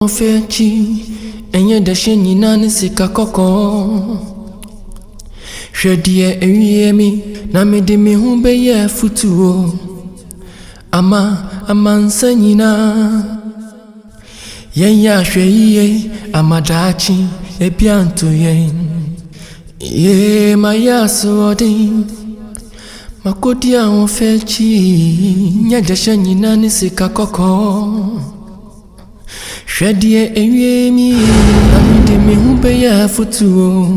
Fechi enye dashe nyina ne sika koko hwedie ewiemi na mede me hu beye futuo amansa nyina yenya hweiye amadachi ebianto yen ye mayaso odin makodi a fechi nya dashe nyina ne sika koko Shredie ewiemi amide me hu beye futuo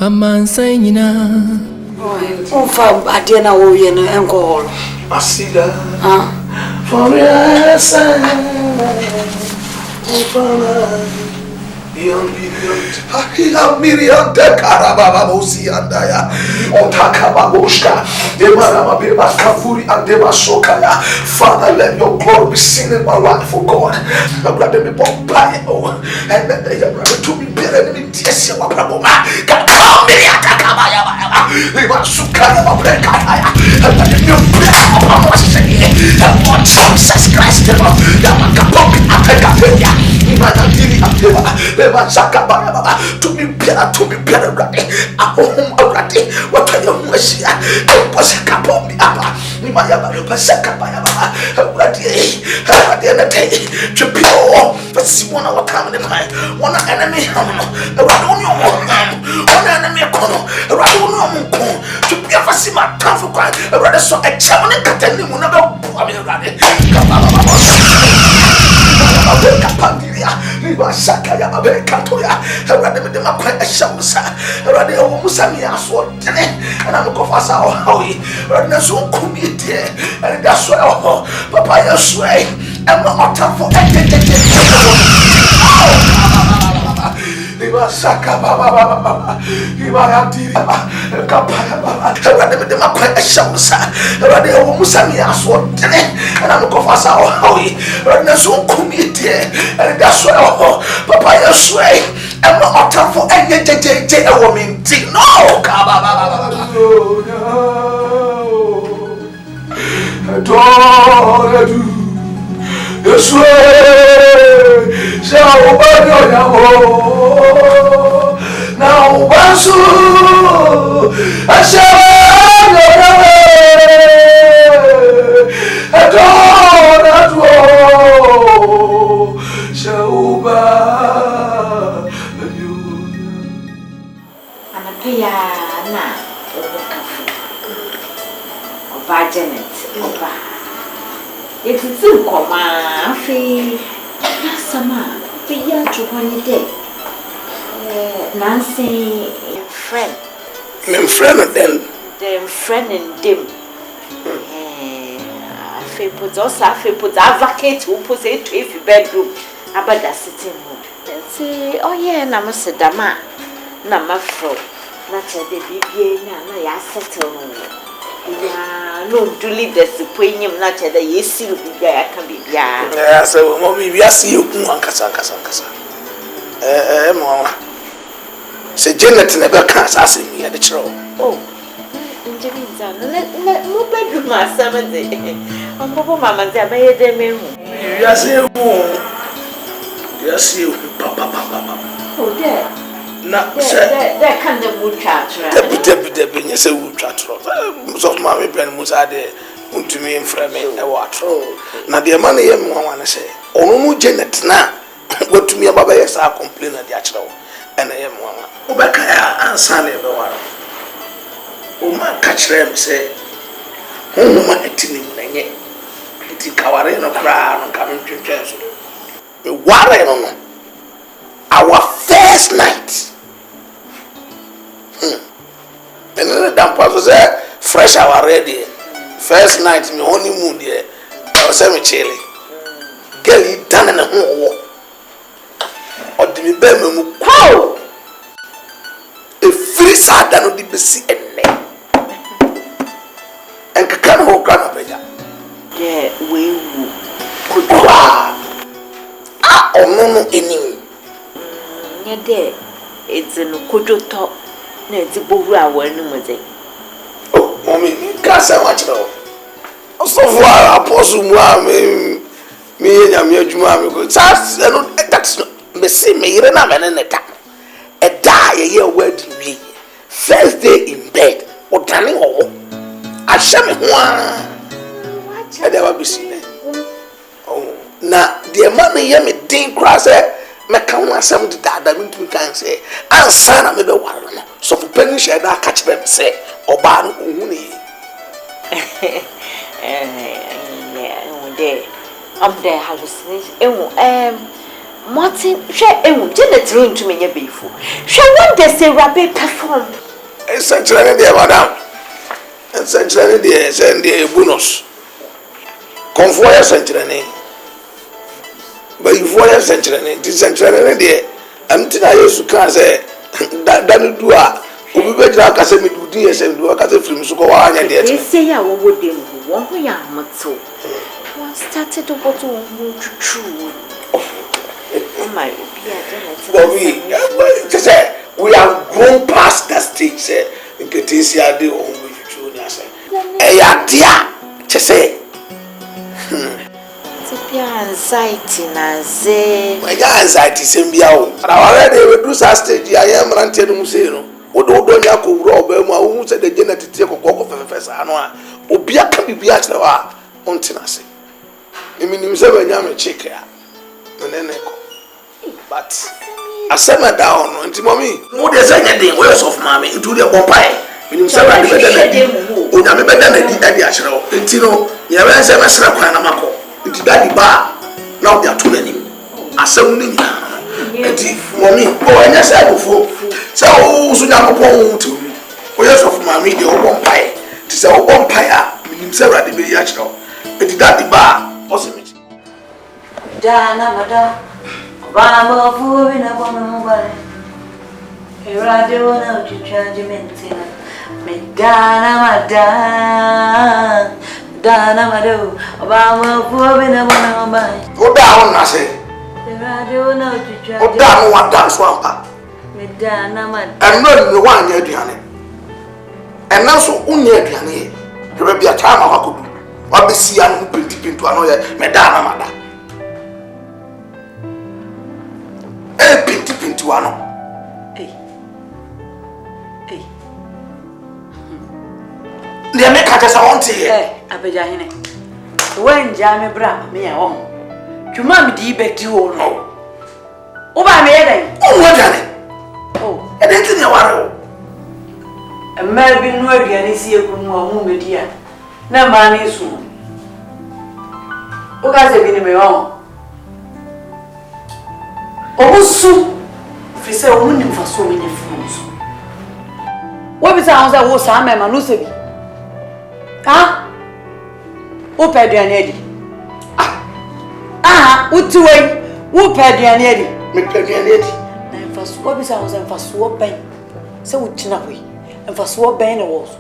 amansa nyina Ofa ade na wo ye no enko Asida for yes Miriam de Carababa Mosiandaya, Otakababushka, Demarama Beba Kafuri and Dema Sokaya. Father, let your glory be seen in my life, for God. I'm glad to be born by you, and that they are ready to be better than this. You are probably Kakao Miriatakabaya, Sukaya Brekaya, and let you bless our say, and what Jesus Christ, Yamakapoki Atakaya, Imanadili Ateva. To be better, right? I'm home already. What are you, Messia? I was a cup of me up. Nimayaba, Pasakabaya, ready at the end of the day. To be all for Simona, what time in the mind? One enemy, one enemy, to be a Fasima tough for crime. Rather so examining Catani will never be ready. Sakaya Katoya, rather than my quite a shamsa, rather Musami as what, and I'm going for Howie, rather so committed, and that's why Papa sway, and not time for Saka Baba, Ibarati, Kapaya, rather than my quite a shamsa, rather Musami as what, and I'm going for Howie, rather so committed, and that's why Papa sway, and not time for any day a woman. No, I do. Yes, way shall obey now, Basu, I shall It is so common, free. Sama, be young to one day. Nancy, friend. My friend, then friend and dim. I put us advocate who puts it to a bedroom about the sitting room. And say, oh, yeah, Namasadama, Namafro, not a baby, I settle. No, do leave the supreme not that you see there can be. Yeah, so mommy, we see you, Kasa. Say Janet never can't ask me at the show. Oh, let move bedroom my 7 day. On Papa Mamma, there may a day. Yes, you, Papa. Oh, there. Not that kind of wood chatter. Debbie, yes, a wood chatter. So, Mammy Ben was added to me in frame a water. Now, the money, I want to say, oh, Janet, now, go to me about yes, I complain at the actual, and I am one. Obaka and Sunny, the one. Oh, man, catch them, say, oh, my tinning, it's covering a crown coming to Chelsea. What I don't know. Our first night. And then the damn pastor said, fresh hour ready. First night, me honeymoon there. I was semi-chilly. Girl, you done in a home. Or did me bear me wow? A free sad than the BC and name. And can hold grandma better. Yeah, we could no, any. Yeah, there. It's an Okojo top. No, it's a Bovra one. Oh, mommy, can't say much now. So far, Apostle Muhammad, Me and your Juma, that's me see me, and I'm an attack. A die a year wedding me. First day in bed, or darling, I shall me one. I never be seen. Oh, now, dear money, you me ding cross it. Mekawa some to that we can say, and son, I may be one. So for penny share that catch them say, or ban uni. I'm there hallucination. Martin, share didn't room to me before. Shall one day say Rabbi perform? Essentially, dear madam. Essentially, dear, send the bonus. Convoy essentially. But you for essentially, it is essentially there. I'm telling you, you can't say that do a. We better have to me do this and do a cat of films to go on. They say I would do one way I'm so. One started to go to true. Oh my, we have grown past that stage. In Ketesia, the home with you, say, dear, to say, anxiety, Naze. My anxiety, Sembia. I already reduced our stage. I am ranted Musino. Odo Yaku rob, who said the genetic take of Professor Anoa, Obia can be Biacha on Tenassi. I mean, himself and Yam chick. But I set my down on Timmy. What is anything worse of mammy into the bompire? When you say, I better than the Ashro, and Tino, you have answered my slap and a mako. Into daddy bar. Now they are too many. I said, Mommy, oh, and yes, I before. So, soon I'm upon to me. Worse of mammy, the old bompire. Tis our bompire, himself at the mediation. But the daddy bar, awesome. Dana, madam. Bamba fu in a woman way. Here I do know to charge him in dinner. Dana, Mado, Bamba fu in a woman way. Go down, I say. Here I do know to charge Go down one dance swamp. Dana, And not the one near Diane. And now so near Diane. There will be a time I could do. What be see and pretty into another Madame Mada. Pinto ano. Hey. They make a SOANTIE. Abejahine. When Jammy Bram, me at home. You mammy dee bet you all know. Oh, by me, oh, what Danny? Oh, I didn't know what. And maybe no again is here from one media. No man is soon. Who has been in my own? Oh, so. If you say, I wouldn't for so many fools. What is our house? I'm a manusebi. Ah, who paid your neddy? Ah, what to wait? Who paid your neddy? Make your neddy. And for swap is ours and for swap bank. So we chinaway and for swap bank was.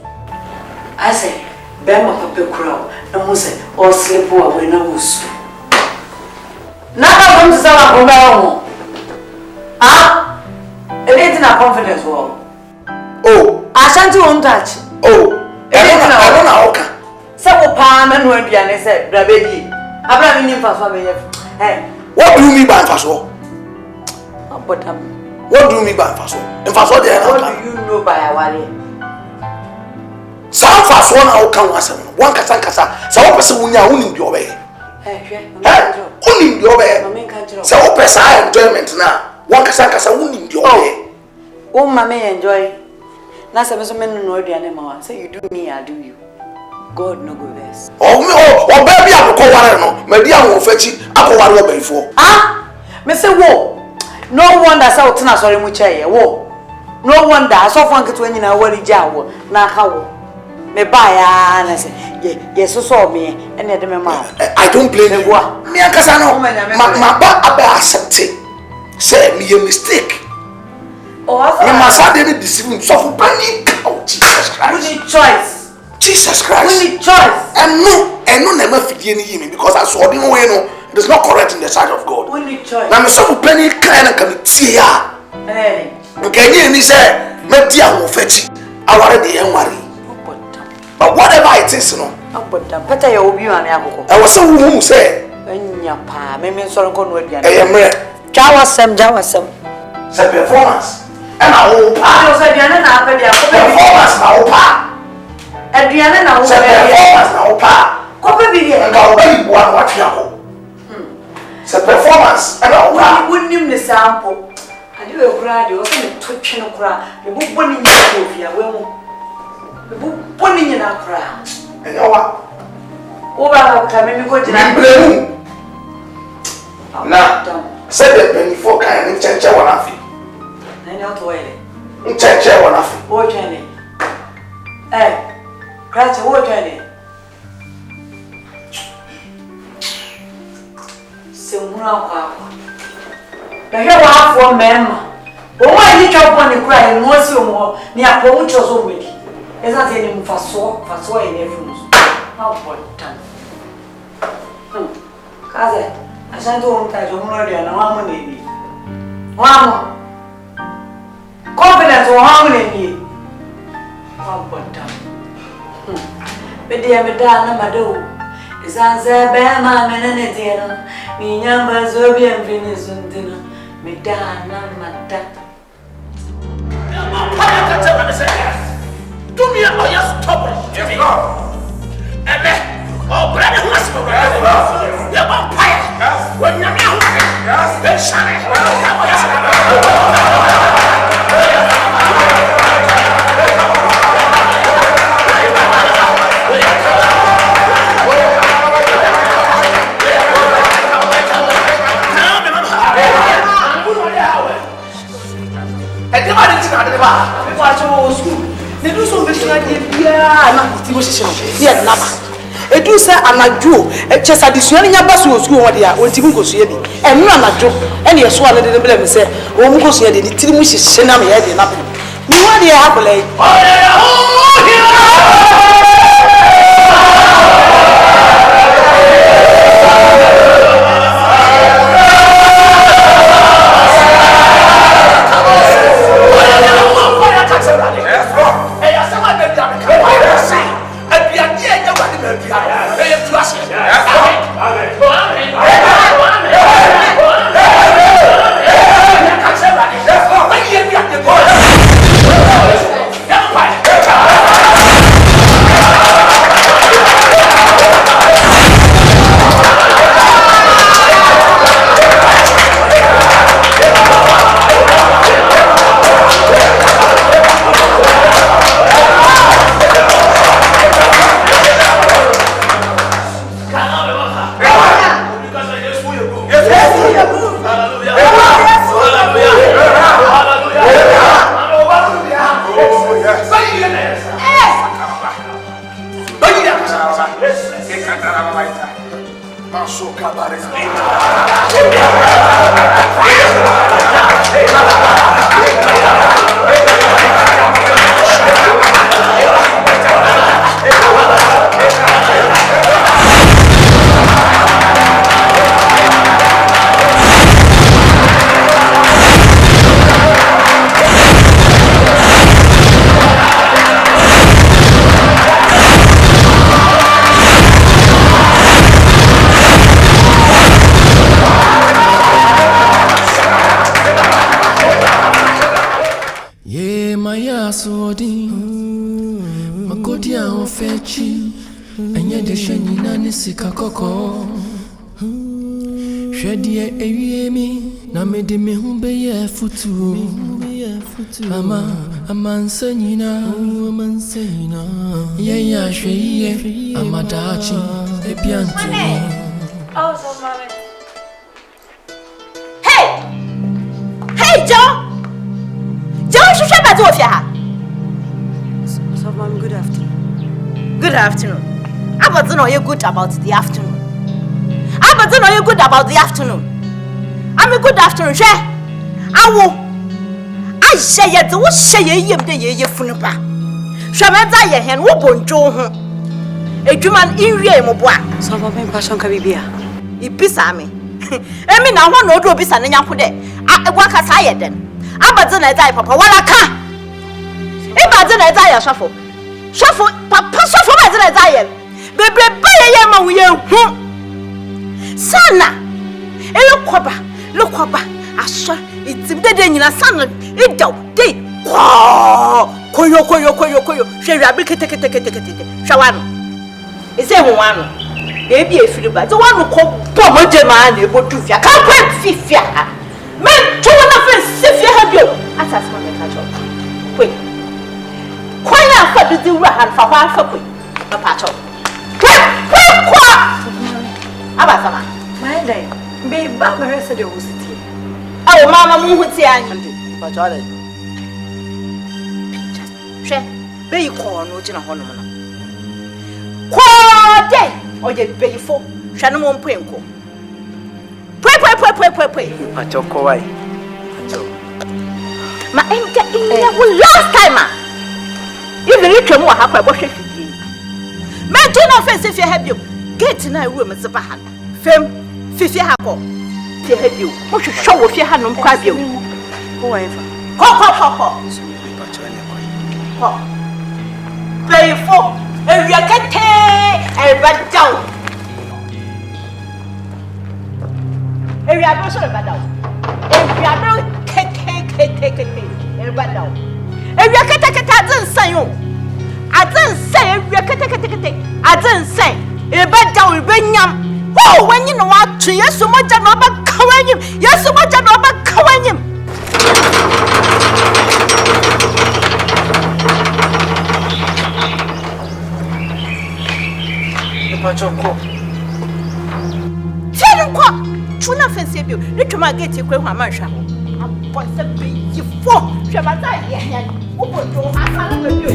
I say, Bama Papa Crow, and who said, or slip away no was. Now I come to Sama Pomero. Ah? It ain't a confidence wall. Oh, I shan't won't touch. Oh, I don't know. So, Palm and when Diana said, Rabbi, I'm in for family. What do you mean by Faso? But what do you mean by Faso? And Faso, what do you know by a wali? Some Faso now come one Casacasa, some person who are winning your way. Only your way. So, Pesa enjoyment now. One Casacasa winning your way. Oh, mammy, enjoy. Now, some men know the animal. Say you do me, I do you. God no go this. Oh, baby, I will call one. Maybe I will fetch it. I will worry before. Ah, Mr. Wo. No wonder so tana sorry muchaye. Wo. No wonder so fun get when you know what jawo. Na how. Me buy na say. Yes, so me and the me ma. I don't blame you. Me akasa no. Ma ba abe accept it. Say me a mistake. Oh, I must have any deceiving so for panic. Oh, Jesus Christ. We need choice. Jesus Christ. We need choice. And no never fit any because I saw the way no. It is not correct in the sight of God. We need choice. Now me so for panic kind of come tia. Hey. Okay, you say me dia wo fetch. I worry the worry. But whatever it is no. Better you obi wan akoko. I was so who say. nya pa me so nko no aduane Emre. Jawasem. Say performance. And I will pa. So aduane na apa dia ko Performance na will pa. Aduane na wo Say performance na will pa. Ko be bi dia. Nga obi buan what you go. Say performance and I will pa. Wonnim ne sample. Ade we kura de o se me to twe no kura. Me bobbo ni nya ko fia we mu. Me bobbo ni nya na kura. Enyo wa. O ba ka me ko jina. Na. Say the before kan ni chenche wana fi. Na ni auto wele. Chenche wana fi. O twene. Kratch o twene. Se mura kwa. Na he wa afo mema. O wa ni twa pon ni kura ni mo si o mo ni apo mu cho so wedi. Esa te ni mfaso e ne fi mu. Ha po tan. Kaze. Asante umta jo muno dia na wa mu ne ni. Wa mu. Confidence wa mu ne ni. Wa po tan. Bedia medana mado. Izanze be ma menene tieno. Mi nyamba zo bienvenue zundina. Medana mata. Do me a yes stop. Yes, oh, brother, who is the you're vampire. When you're not, then shine. Edu say anadwo chesa disuani nya baso school ho dia ontimi nkosua bi enu anadwo ene yeso ale de bele me say o mu nkosua de tiri mu hihye na me ye de na be mi wa de ha kolai Koko Shedie ewiemi na mede me hu be ye futu ama nsanyina ye ya hweye amadachi ebiantu Oh so mommy Hey John shusha ba zo fia So mom good afternoon. Good afternoon. But you know you're good about the afternoon. But you know you're good about the afternoon. I'm a good afternoon, share. I say it, what say ye de funupa. Shamata ye hen wo bonjo ho. Edwuman inwie mo boa. So for me passion ka bibia. Ibisa me. Emi na ho no do obisa na nyanko de. Waka sa ye den. Abadze na dai papa wala ka. Ibadze na dai ya shafo. Shafo papa shafo badze na dai ye. Bebre ba ye ma wo ye hu Sana. Look, I saw it's the day in a son. It don't. They koyo. She rabbit take. Shawan. Is everyone? Baby, if you buy the one who called Pomojama, able to fear. Can't wait, Fifia. Men, 2 1/2 if you have you. As I saw the catch up. Wait. Quite after the do and for one for quick. A patch up. Quick. Abasama. My day. Be Barbara said you was it. Oh, Mamma, move with the But all She be corn, no gin honor. Qua day, or ye be for Shannon Penco. Pray. But your koi. My enter in there last time. Even little more half I wash it. Man, do not offense if you have you. Get in a room at the bahan. Fem, Fifi Hako. If you have you, what should show if you had no crab you? Whoever. Ho. Pay for a yakete and bad down. A yaboso bad down. A yabo take a bad down. A yakete doesn't say you. I don't say a yakete. I don't say a bad down will bring yam. Oh, when you know what to yes, so much about covering him. Yes, so much about covering him. Tell him what? Tuna fancy you. Little my get you quick, my marshal. I'm going to be you for. Shall I die? Who will do? I can't do you.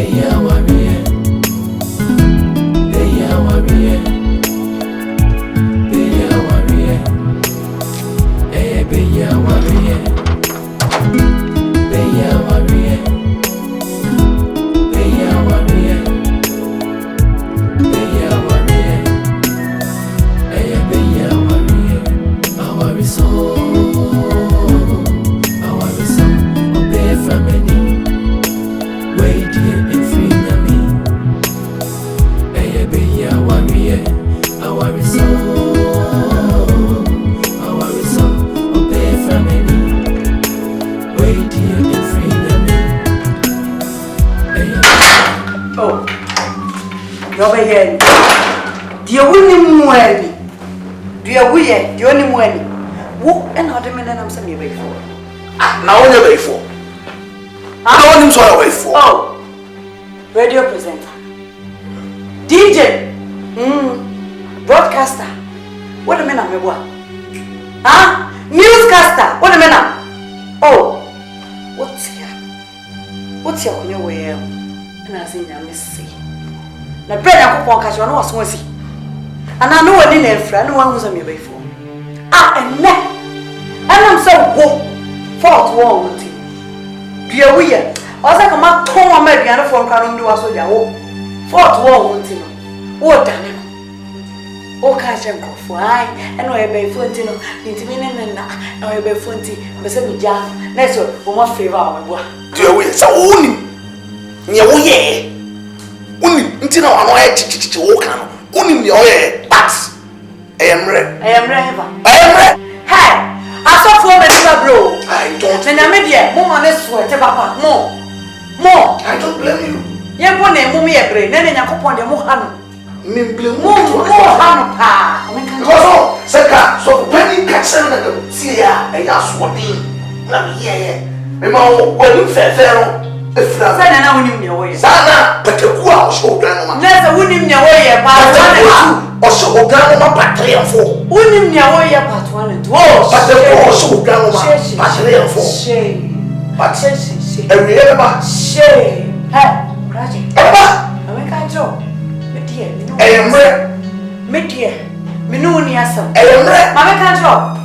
Over here. Dear Winnie Mwenny. Dear Willie, the only Mwenny. Who and how the men I'm sending away for? Now on your way for. I want him to away for. Oh, radio presenter. DJ. Broadcaster. What a man I'm a huh? Newscaster. What a man I'm. Oh, what's here? What's your on your way? And I think I miss see. Na bread and coupon catch one was once. And I know a dinner friend, no one was on me before. And I'm so woke. Fault wrong with you. Dear William, I was like a man, Tom, maybe another phone can do us with your fault wrong with you. What damn it? Oh, catch and go for I, and I bay Fontino, intimidate and I bay Fonty, but send me Jack. That's what my favorite. Dear William, so only. Until now, I know to walk on. Only your tax. I am ready. Hey, I saw 4 minutes bro. I don't. And I'm here. More honest sweat, Papa. More. I don't blame you. You want a mummy a brain, then you come on the Mohan. More Hanopa. Because Saka, so penny catching and see ya, and that's what me. Let me hear. Remember, when you fair. Sana wouldn't your way. Sana, but the cool show grandma. There's a wouldn't your way about 1 or so grandma part 3 and 4. Wouldn't your way about 1 and 2. Oh, but the poor show grandma part 3 and 4. Shame. But every ever shame. Hey, Raji. I can't joke. I am red. Media. Minuniasum. I am red. I can't joke.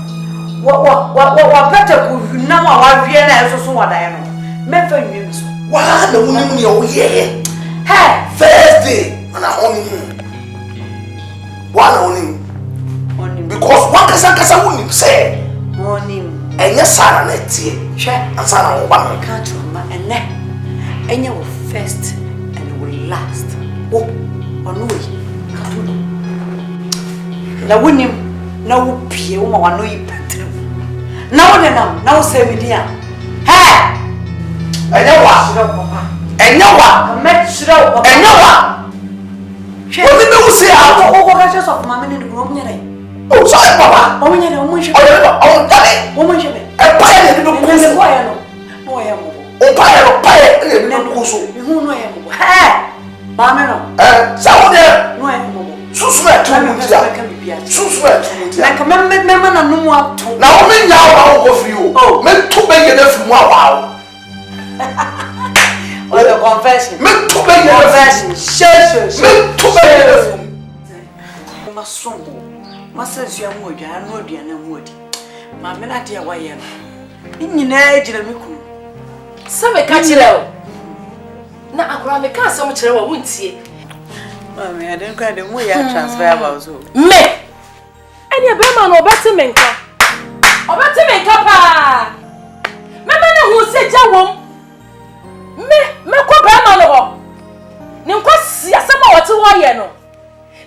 What better could you know what Vienna is so what I know? Memphis. Why the woman your year? Hey, Thursday, and I own him. One on him. Because one Casacasa wouldn't say, on him, and yes, Sarah, and Sarah, one can't remember, and then, and you will first and will last. Oh, on way. The winning, na wo pie wo ma wano yi patrim na wo nenam na wo se media he enyawa metchiro enyawa wo ni be wo se a wo ka just of mama ni do mo nyere o sorry papa o mo nyere o mo nhwe o dale o mo nhwe e pa ye ni do ko so no ya no no ya mo o pa ye ni do ko so hu no ya mo he mama no sa wo de no ya mo susu e tu dia susu e tu dia na kama mema na no mu ato na wo me nya wa wo fi o me tu be ye na fi mu awa o the confession me tu be ye confession sure me tu be ye na fi ma songo ma sensu amu odwa na odua na mu odi ma me na dia wa ye no nyina ejira me ku se me ka kire o na akora me ka asem kire wo wuntie mama I don't kind of mu ya transfer about so me eni ebe ma no obeti me nka pa me na hu se jawom me ko be ma no ho ni nko si asem a wote wo ye no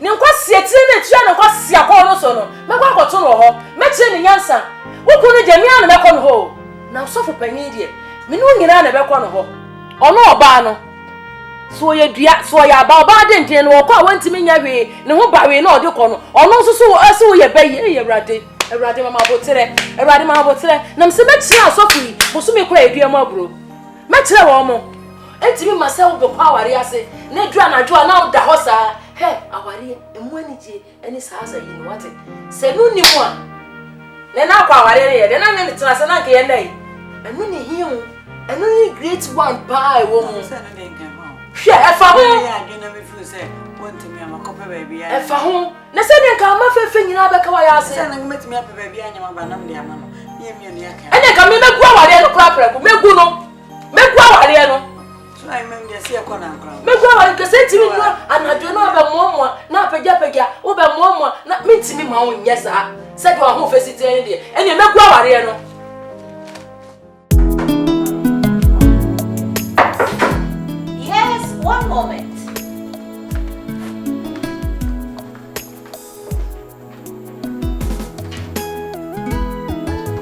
ni nko si etire na tua na nko si akọ no so no me ko akoto no ho me kire ni nyansa wo ku ni jamia na me ko no ho na so fo panyin die me no nyina na be ko no ho ono oba no so ye dua so ya ba oba de nten no ko awantimi nya hwe ne ho ba hwe na ode ko no ono so so ase wo ye bayi ye Erade mama botere na mse metia asofi bosu me kura edua ma bro metre wo mo entimi mase wo be aware ase na dua na dua na da hosa he aware emu anije eni saasa yi no wate se nu ni mu a na kwa aware ye de na ne tena se na nke ye nai enu ni hiu enu ni great one pa wo mu se na de ngan ma hwe efa ho ya adwena me fu se wontimi amakope baby ya efa ho na se ne nka ma fefe nyina be ka wa ya ase se na metimi ape baby anya ma ba nam de ama no ye mi anu ya ka ene ka me megu aware no kra preko megu aware no so ai mem de se e ko na nkra megu aware ke se timi no anadwo no be momo na pagya wo be momo na mentimi ma wo nya sa se de wo ho fesiti ene de ene megu aware no Yes, one moment.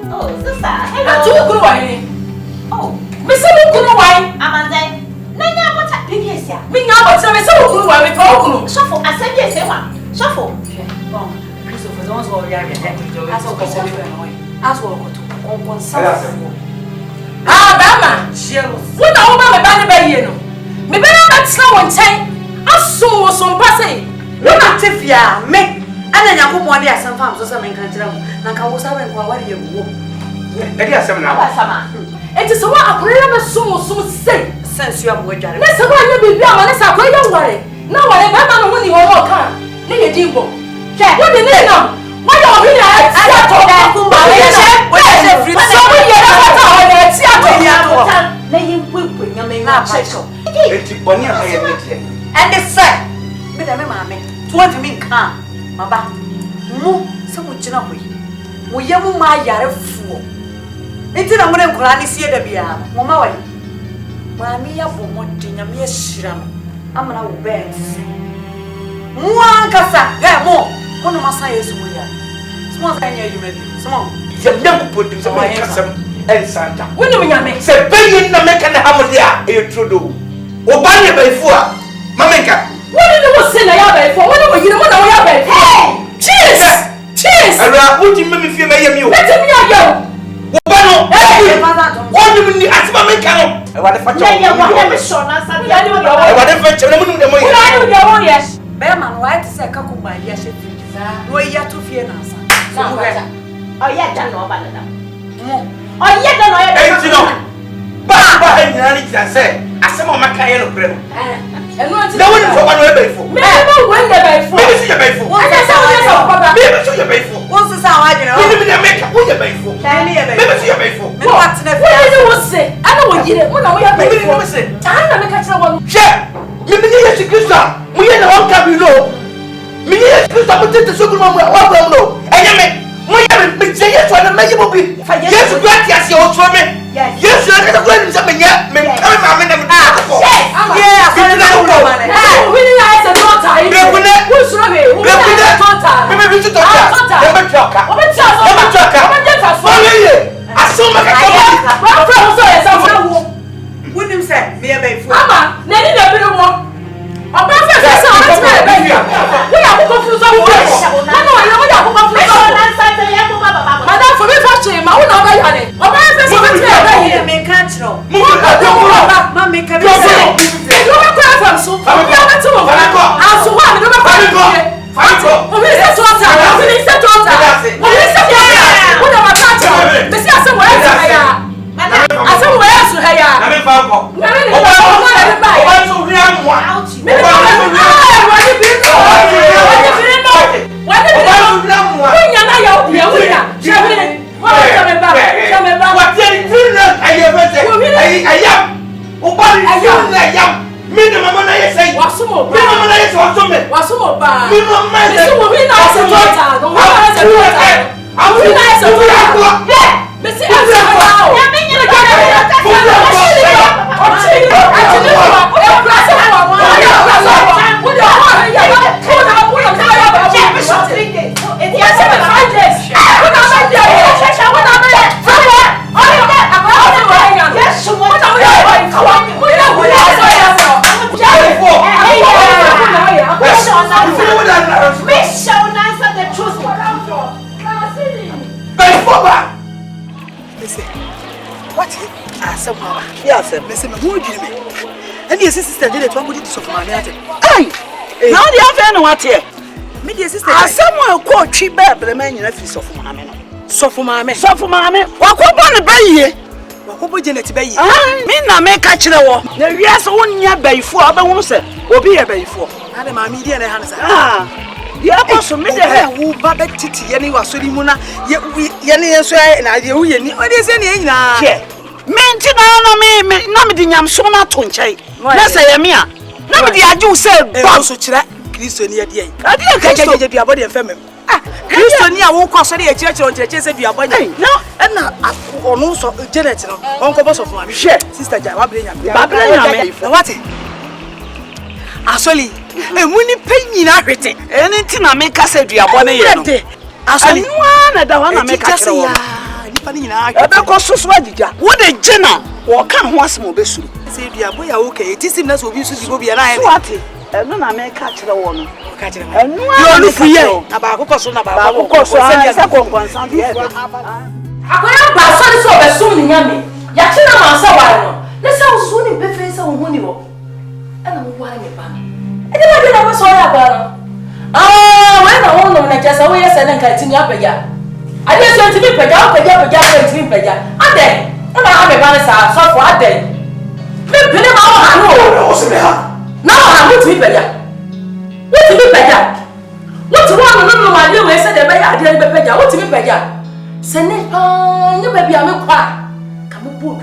Oh, sister, hello. atu kuru wai Oh, me se wo kuru wai Amanda. Nanya bota bibiesia. me nya bota me se wo kuru wai me pa wo kuru Shofo, asebie sewa. Shofo. bon Christopher don't so ya ya aso ko so aso ko to kon sa bama jealous wo na wo ba me ba ne ba yie no me be na ba tsena wo nchen aso wo so mpa sei no na tifia me ana nyakopon de asem fam so se men kan tira mu na ka wo sa ben ko aware ye wo edi asem na Abasama. enti se wo akorela be so wo so sei sense am wo dware na se wo anya bibi ama na sa akorela ware na ware ba ma no ho ni wo ka ne ye dimbo wo de ne na wo ye obi na ati ato kumba we ye free so wo ye na ata wo na ati ato Na yimpwe nyame na na checho. eti boni a ye metie and the say me da me maame to want me kan maba mu se mu gina hoyi mu ye mu ma yare fuo enti na mo ne nkura ni sie da bia mo ma wai maame ya bo mo de nyame ya shira no amana wo bet mu ankasa ga mo no masa yesu mo ya smo sa nya yuma bi smo se nyango podim se mai kasam en santa wo ni nyame se bayin na meka na hamode a e trodo o ba ne baifu a mamenka wo ni wo se na ya ba ifo wo ni wo yire mo na wo ya ba ifo cheers ara uti me fie me yemi o let me ya wo ba no e father don woni ni atima meka no e wa de fa Na ye wa he me shona sa ya ni wo e wa de fa che na munum de mo wo na ni wo ye be ma no wa ti se ka kumba ya she free no ya to fie na sa na kwata. Oya da no ba na. mo Oya da no ya. enti no ba nyina ni kira se asema o maka ye no pre no enu ati na woni fo ba no e baifu me no wo ye ba ifo me bi si ye baifu ata se wo ye so ko ba me bi si ye baifu wo se sa wa jina woni mi na meka wo ye baifu tani ye me be bi si ye baifu me wa ti na wo ni wo se ana wo yire mo na wo ya ba me bi ifo ni se ta na me ka kire wo hwɛ mímí ní Yesu Kristo mo yẹ na wọn ka mi lò mi ní Yesu Kristo mo tètè sógun mu wọn bọ̀ mu lò ẹ̀yẹ mi mo yẹ mi jẹ Yesu ọ̀nà mẹ́yẹ mo bi Yesu kúrò àti àṣẹ ọ̀tún mi Yesu ọ̀nà kẹsàn-án kúrò ẹni sẹ́ mi yẹ mi kẹ́mi màmí nà mi tó kọ̀ ye asore na wo ma ne wo ni na ese tota yi Brekune. wo suro be wo Brekune. na tota mímí bí tún tọ́jà ẹ bẹ tọ́ so make a what from so yes Wouldn't say me a baby. Mama, Nenny the bit more. Oba fe se so what me be here. We are confused on what. No, we are confused on baba. Madam for me first time, I will not buy any. Oba fe se me be here. Me can't know. Mama make a be say. You don't cry from so. You are to over. And so what? You don't cry. Who is that water? Who is that water? Who is that water? What am I touching? Me see I say where is here? I say where is here? Na me fa ko. Na me ni buy. Oba so ri amwa. Me ni buy. Wani bi no. Wani bi no. Wani bi no. Kunya na ya obi ewuya. Shebe. Shebe ba. What dey tuna aye bete. Ayam. Oba ri tuna ayam. Me de mama na yesai. Wasumo ba. Me mama na yesai wasumo. Wasumo ba. Me mama na. Me sumo mi na se tota. Don't want to se tota. Awu na se tota. Me si asa ba. Ya me nyina ka. Yes, Mister Mahmoud. And your sister did it. What would you do for my matter? Hey, now the other what here? Media sister, someone called cheap bad, but the man you have to suffer, mamma. Suffer, mamma. Suffer, mamma. What on the bay? What would you let bay? Me not make catch the war. No, yes, only a bay for other women will be a bay for. And my media and hands. The apostle made a woo babet titty, and he was so limuna. Yet we, Yanni, and I do any. What is any now? Mentina me Namidiam Sona Tonchai. That's a mea. Nobody I do say, Boss, Christian near the I didn't catch your body and family. Christian near won't cost any church or churches if you are buying. No, and now, also Janet, Uncle Boss of my share, Sister Jababina. What? Actually, and when you pay me not written, anything I make us say, you are one day. Actually, one I don't want to make us say. What a jenna or come once more. Say, dear boy, okay, it is not so used to be alive. What? And then I may catch the one. And you are looking about about course. I can't so soon. Yummy. Yachina Masawa. Let's how soon in Beface or Munio. And I'm wanting a bummy. I never saw that. Ah, when I won't know, just always and continue up again. I just want to be pega, and then I have a balance so for a day. Maybe now I'm going to be better. What to be better? What to want to know my new way said the way I didn't be better. What to be better? Send it on your baby. I'm a quack. Come on, boy.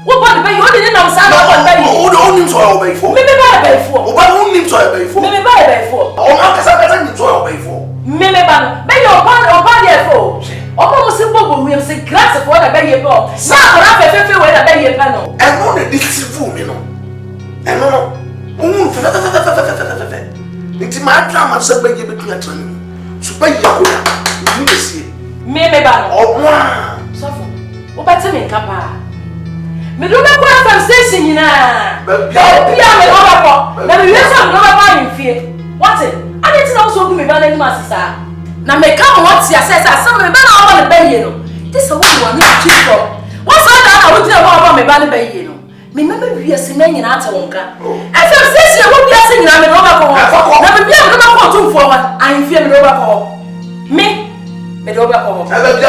What about the baby? What did you know? Who don't need to obey for? Maybe buy for. But who needs to obey for? Maybe buy for. Oh, I'm going to obey for. Maybe buy your body for. Almost simple, we have said grass for the baby. Now, I have a way to baby panel. And on the disciple, you know. And no, it's my drama, said baby between a train. So, by you see, maybe by all one. Suffer. What about me, Papa? Me do not go from station, you know. But piano, let me use some rubber in fear. What's it? I need to know so good about any master. Now, make come what you say, some of the men are on the bay, you know. This is what you are not cheap for. What's that? I would tell about my banner bay, you know. Remember, we are singing in Atawonka. As I'm saying, I would be singing, I'm a rubber call. Never be a rubber call too forward. I am feeling rubber call. Me, rubber call. I will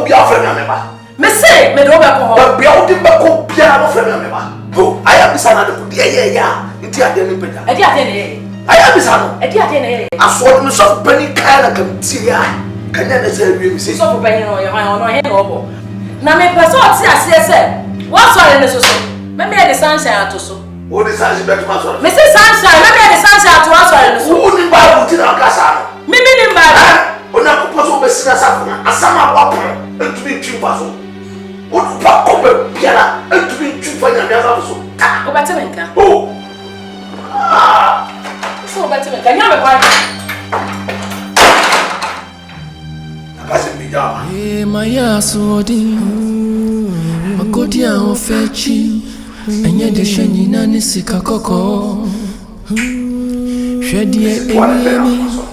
be offering a member. Me say, me rubber call. But be out in Bako, piano for a member. Oh, I am the son of the it's the idea. I am the son. I saw myself penny kind of contia. Can never say we see so penny on your hand over. Now, my person, I said, what's all in the social? Maybe the sunshine to so. What is sunshine back to my son? Mrs. Sunshine, maybe the sunshine to us. Who wouldn't buy what in our casa? Maybe in my when I put over a summer wapper and to be cheap puzzle. What pop over piano and to be cheap for your also. Go back to Menka. Oh, so back to Menka. You have a wife. Cousin me. Maya Sodi, Makodia Ofechi, and yet the Shanina Nisika Coco. Shady,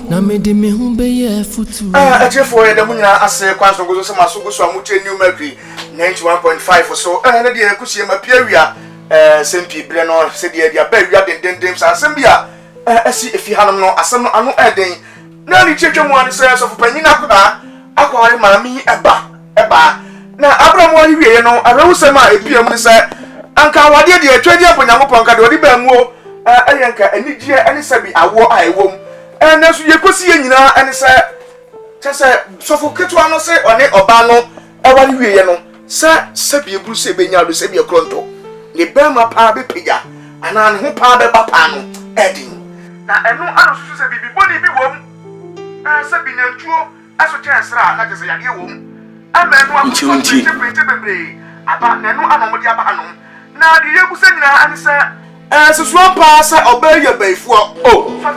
Namedi Mehumbe, Futu. A cheer for the Muna as a quantum goes some Masugo, Mutu, New Mercury, 91.5 or so, and the Kusiama Pieria, Sempi, Breno, said the idea, Berry, then Dames, Assembia. I see if you have no, as some no adding. Now, the church one says of Penina, I call him Mammy Eba. Now, Abraham, what you know, I will say my PM say, Uncle, what did you trade up on Yamoponka, or the Bemo, Ayanka, and Nidia, and Sabi, I wore I womb. And as you could see, you know, and say, so for Kituano say, on it, Obano, I want you know, Sir, Sabi, Bruce, Benya, Sabi, Cronto, the Bema Pabe Piga, and on who Pabe Papano, Edding. Now, I know I was to be body be woman. Sabi, and true, as a chance, not as a young woman. I mean, one to about Nano Anomadia Banum. Now, the young Senna and said, as a swamp passer, obey your bay for. Oh, I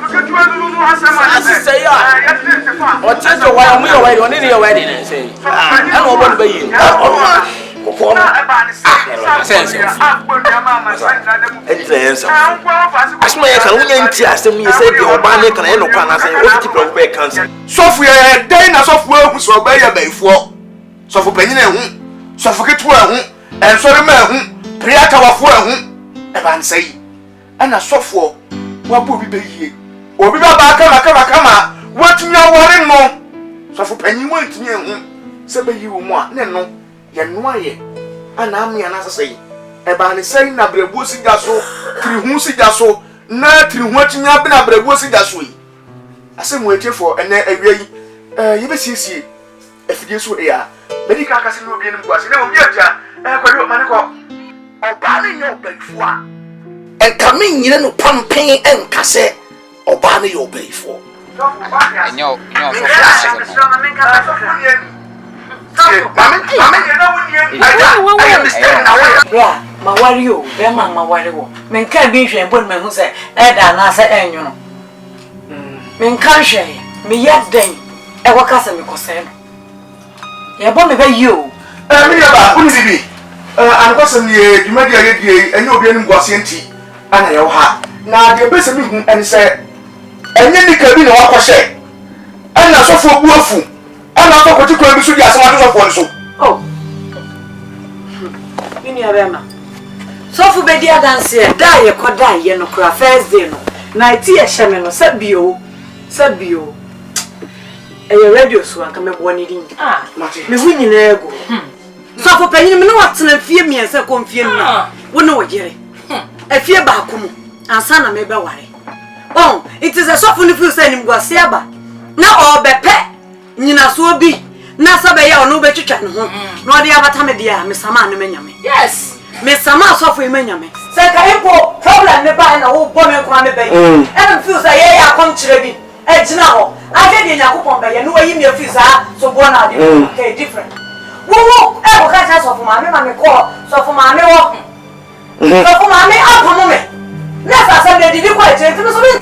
say, what is the while we away on your wedding and say, I know what to be. As my enthusiasm, you said the organic and Enopan say, what people obey cancer. Software, then as of work was obey a bay for. So for penny, so forget to and sorry, man, Priata of one, Evan say, and a software, what would be here? Or be back, what you know, what more. So for penny, went to you, say you want, no. Yanwaye, and I'm another say. Ebani say na brebusi gaso, trihusi gaso, na trihuati nyabina brebusi gasui. Asem waiting for and you be see if you so here. Medical Cassin will be in Guasi, no, Yaja, and Quadio Manico. Or banning your bay for. And coming, you know, pumping and cassette, or banning your bay for. I know, ma worry you, Bema, my worry. Men can't be ashamed, but men who say, Eda, and I say, you know. Men can't shame me yet, then, a worker, me concern. You're born by you. I'm passing the Media, and you'll be in Guasianti, and I have. Now, the best of me, and say, and then the cabin or crochet, and that's all for Wolfu. I'm not going to go to the Asama. Oh, in your Bema. So for Bedia dance here, die a coda, you know, craft first day. Night tea a shaman or Sabio. A radio so I come up one eating. Ah, me winning ego. So for penny, no what's in a fear me and so confuse me. We know Jerry. A fear bakum, and son may be worry. Oh, it is a soft if you send him Guasiaba. Now all be pet. Nina so be na sabaya no be twetwa ne ho no de abatame dia me sama ne menyame yes me sama so for menyame say ka impo problem ne ba na wo bo me kwa me bayi and feel say ye ya kom kire bi e gina ho age de yakopon bayi no wayi me feel sa so bo na de okay different wo e ko ka cha so for ma me call so for ma me wo so for ma me apomo me Never said they didn't quite change. No, no. What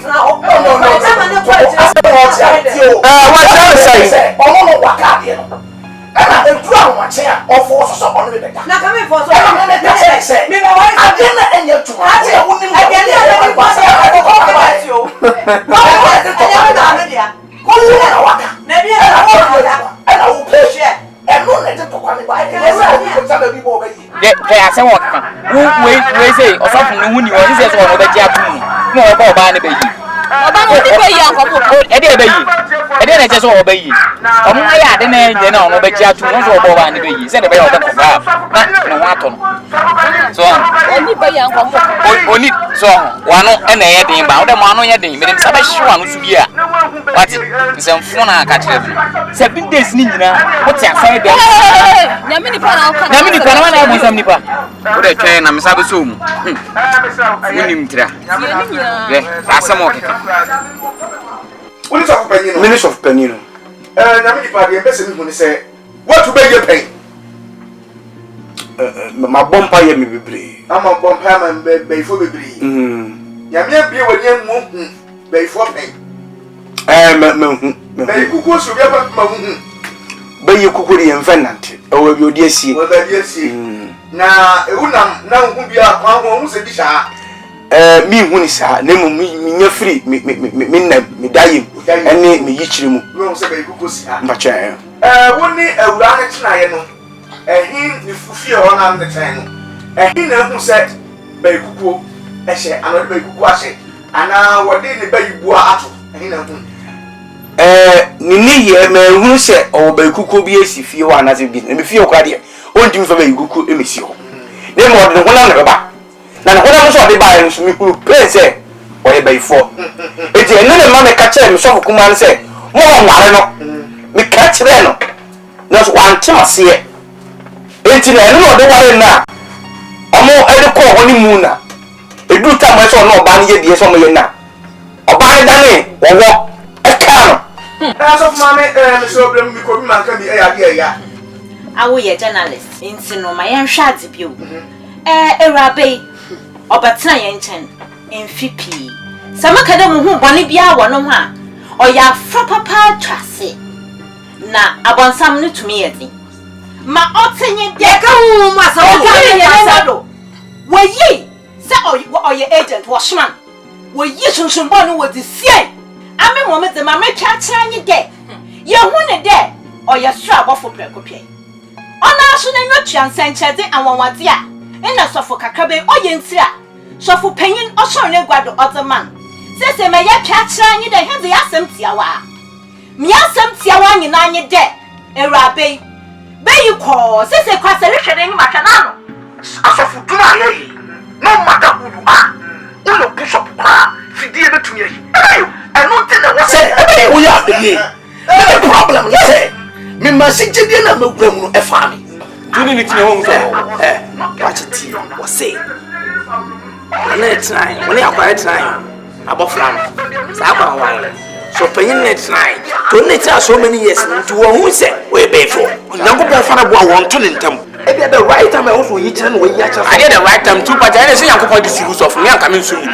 say? Oh, what can you? And I drown my chair or force someone with the car. Now, come in for so long. Say, me, I didn't end your two. I wouldn't get I say what? We say or something when you are easy to the Japan. No, about the baby. I didn't just obey you. I didn't know about Japan. No, about the baby. Said about the so only so one and a day about the man on your day. But I'm sure to be what some phone I catch 7 days. What's your side? Yamini Panama was some nipper. What a train, I'm Sabasum. That's some more. What is our minutes of Penino? Yamini Party, and when they say, what to beg your pay? My bumpire may be brave. I'm a bumpire and bay for the brave. Yamia be with young woman, bay for pay. May cook was to get my woman. Bayi kukuri envenant. O bi odi asie. O ba di asie. Na ehunam na hu bia kwa ho se bi sha. Mi hu ni sa na mu mi nya free mi na mi dayim ene mi yichiri mu. No se bayi kukosi ha. Mbacha woni awura ne tenaye no. Ehin ni fufi ho na ne ten no. Ehin na hu se bayi kuko ehye anode bayi kuko ahye. Ana wode ne bayi bua ato. Ehin na hu. Nini ye me hu se o bayi kuko bi esi fie wa na se bi. Me fie okwa de. Ontim fa bayi kuko emesi ho. Ne mo de ho na beba. Na na hoda mo so de ba nso mi kuru pese o ye bayi fo. Eti ene ne ma me ka kire me so kuma se mo nware no. Me ka kire no. Na so wan temase ye. Enti na ene no de ware na. Omo ede ko ho ni mu na. Edu ta mo so no ba ni ye die so mo ye na. Oba ni dane wo e ka no. Na so ma me so brem mi ko bi man ka bi e ya de ya. Awo ye journalist. Enti no ma ye hwa ade bi o. Ewrabe obatena ye nchen enfipi. Samaka de mo hu bone bia wo no ho a. Oya fra papa twase. Na abonsam no tumi ye din. Ma otenye de ka hu mu asa wo ka ye asado. Wayi se oye agent wo shman. Wayi sunsun bo no wo di sie. Ame mo me de ma me twa kira nyi de. Ye hu ne de oye sura bofo prekopie. Ona aso na nwa twansanchede anwanwade a ena sofo kakabe oye ntira sofo panyin osoro ne gwado ottoman sese me ya twa kira nyi de hede yasem tiawa mi yasem tiawa nyi na nyi de ewrabe beyi ko sese kwase rehwede nyi matwana no Asofo duna ye no mata kudu uno bishop kwa fidie betumi yi eno te na wo Se wo ya be the problem is say me message dey na megura mu no e fa me. Tuni ni tine ho so. Watch it. What say? Na try. When you quiet try. Abofra no. Sa kwa wan. So penyin net try. To net so many years to who say we be for. Nyankopon fa na bo a won to ne ntam. E be the right time also yi kire no we yi acha. I the right time too, but I say Nyankopon dey serious of me anka me nso ni.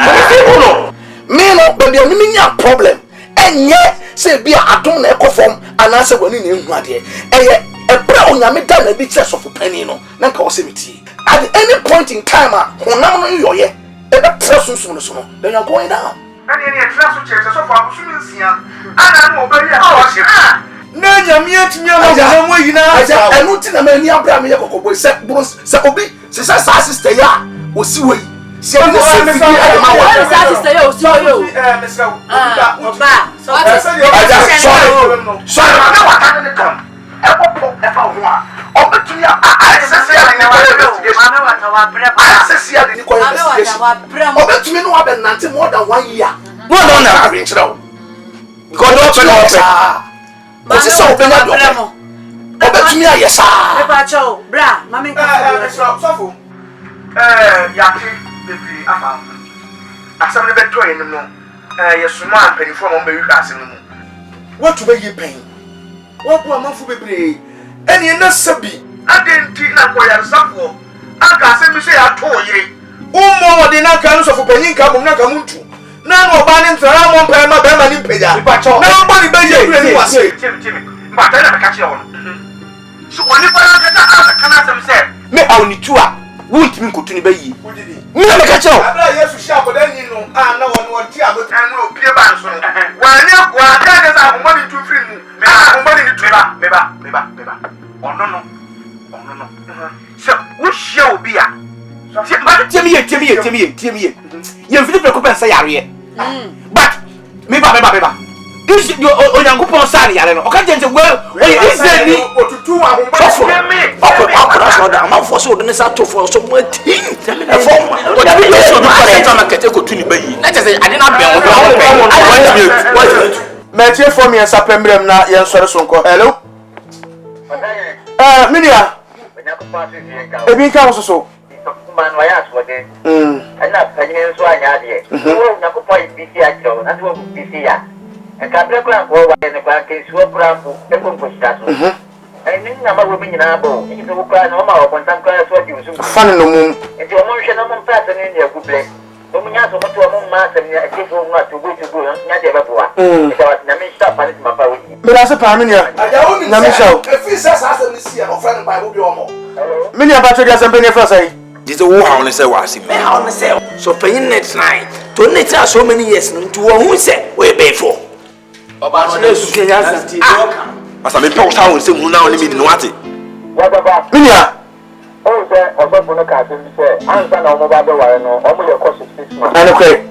Me no be the me nya problem. Enye say bia adon na ekofom anase wani na ehu ade. Eye ebra onyame da na bi church of penny no na nka wo se meti. At any point in time honam no yoye e be tresunsun no so no then you're going down. Ani ni etra so church so for abusu nsia ana no obari a wo hye na nyame atinya ma na mo yina aja enu ti na mani abra me yekokobo se bros se obi se sa sister ya wo si we se ni se fi ade ma wa sa sister yo si yo mesra oba so aja sorry na wa kan ne kam e popo e fa ho a obetumi a access ya ni wa investigation mama wa tawa prep access ya ni ko investigation obetumi no wa be nante more than 1 year no na arrange now because no pe no pe o se so pe na do obetumi a yesa e ba cho bra mama mesra sofo ya ti bebre afa asam ne beto yen no yesuma ampanifo mo be wi ase no mu watu be yi pen wobo amanfo bebre eni na sabi adenti na koyar safo aka se mi se atoye ummo de na kan so fo panyin ka mum na ka muntu na no ba ne ntara mo mpa ma ba ma ni mpaja na ba ni be ye ni wase chimi mba ta na ka chi ho no so oni pa na ka kana sam se me awni tua won't me kotuni be yi me na ka chao abra yesu sha boda ni no na won ti agotan no pie ba so no wa ka ga sa mo ni tu free mu me mo ni tu ba me ba ono no so wo shia obi a tiemi ye ye fili preko pensa yare but me ba this onyankopon sa ne yare no o ka jenje we is there ni otutu ahomba me akora so da ma fo so de sa to fo so mo tin e fo o da bi so do kare ta ma kete ko tuni bayi na je say ade na be wo me tie for me ensa pembrem na ye nsore so nko hello minia ebi ka wo so man wa ya so de ana panyin so anya de wo na ko point bisi a kiro na so bisi ya e ka bre kwa ko wa ne kwa ke so prampo e ko ko sta so ni na ma wo bi nyina bo ni so ko na ma wo kontan kwa so di usu fan no mum e ti o mo hwe na mo pa se ni ya kuble o munya so mutu mu ma asem ya ekefo mu atu go nya de beboa ita wat na me stop pa ma pa wuti me la se pa me nia na me show efi se sa asem ni si ya no friend Bible bi omo me nia ba to dia asem pe ne fra sai This is wo how ne say wa asem. How ne say so penyin net nine to net so many years no to wo say we be for. Oba no na su kenya santi do kan. Asa me pe o sa won se mu na oni mi no ate. Wa baba me nia o se osofu no ka se say ansa na omo ba be ware no omo ye course 6 months. and okay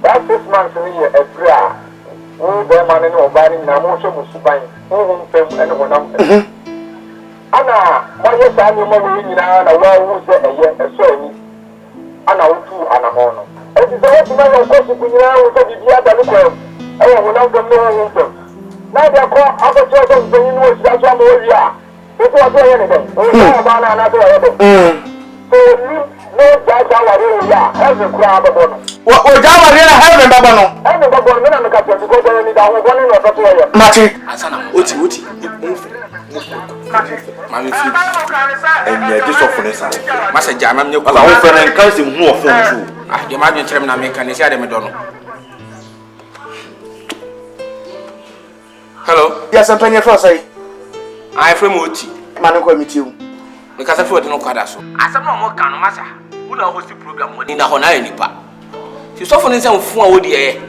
That 6 months ni ye PRAH. Wo be man ni oba ni na mo so musuban. Wo pem ene wonam. Ana mo ye sa ni mo wi nyina na wa wu se eye eso ni. Ana wutu ana hono. E ti se wo ti na yo course ku nyina wo se bibia da ni ko. E wo wonam do no wo pem. Na dia ko abacho so nyi no si aso mo wi a. Ko to aso ye ne de. O ba na na to ye de. So ni no jaja wa re ya. Heaven kura babo no. o jawa re na heaven baba no Ene babo me na me ka to ko do ni da ho bo ni no to ye. mati Asana oti. Mami fi. Enye dis of ne sa. Masa jama me ala wo fere nkan se hu o fon fu ah de ma dwen kyerem na me kan sia de me do no. Hello. dia asem pe ne fra sai I from oti. man ko mi tiu Me ka sa fi odi no kwada so. Asem no mo kan no masa. Wo na host program woni na ho na nipa. Si so fo ne se mfu a wodi eye.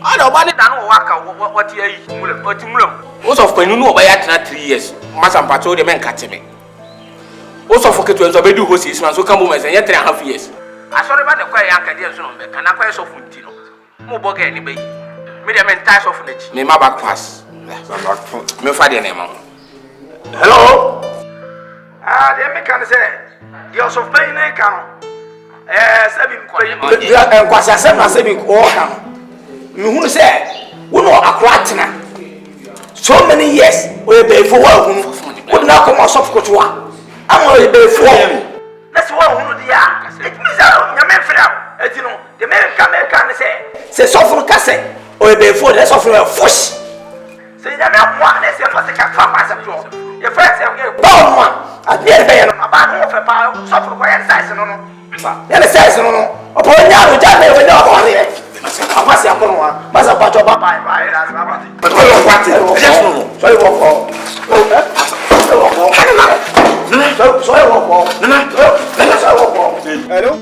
Ada oba ne dan wo waka woti ayi mulem oti mulem. Wo so fo nu oba ya tena 3 years. Masa mpacho de men kateme. Wo so fo ketu enzo be du host 6 months so kan bo mesen ye 3.5 years. Asore ba de kwa ya akade enzo no be kan na kwa so fo nti no. Mo boga ni be yi. Me de men tie so fo na chi. Me ma back pass. Me fa de na ma. Hello. They make can say the of pain can. Kwasa se na se bi ko kan. Me hu say we no akratena. So many years we be for wa hu. We na come off kotoa. Am we be for. Let's wa hu dia. It means ya me fra. Eti no the men can say so for kase we be for let's offer fush. Say ya me wa na say for se ka fa pa se pro. Your friends say bon one. At the end of about half a pound, suffer by a size no. And a size no. Upon Yaro Jane, we know about it. I must have one. Must have bought your papa. But we don't want it. Yes, no. So you walk home. So I walk home. hello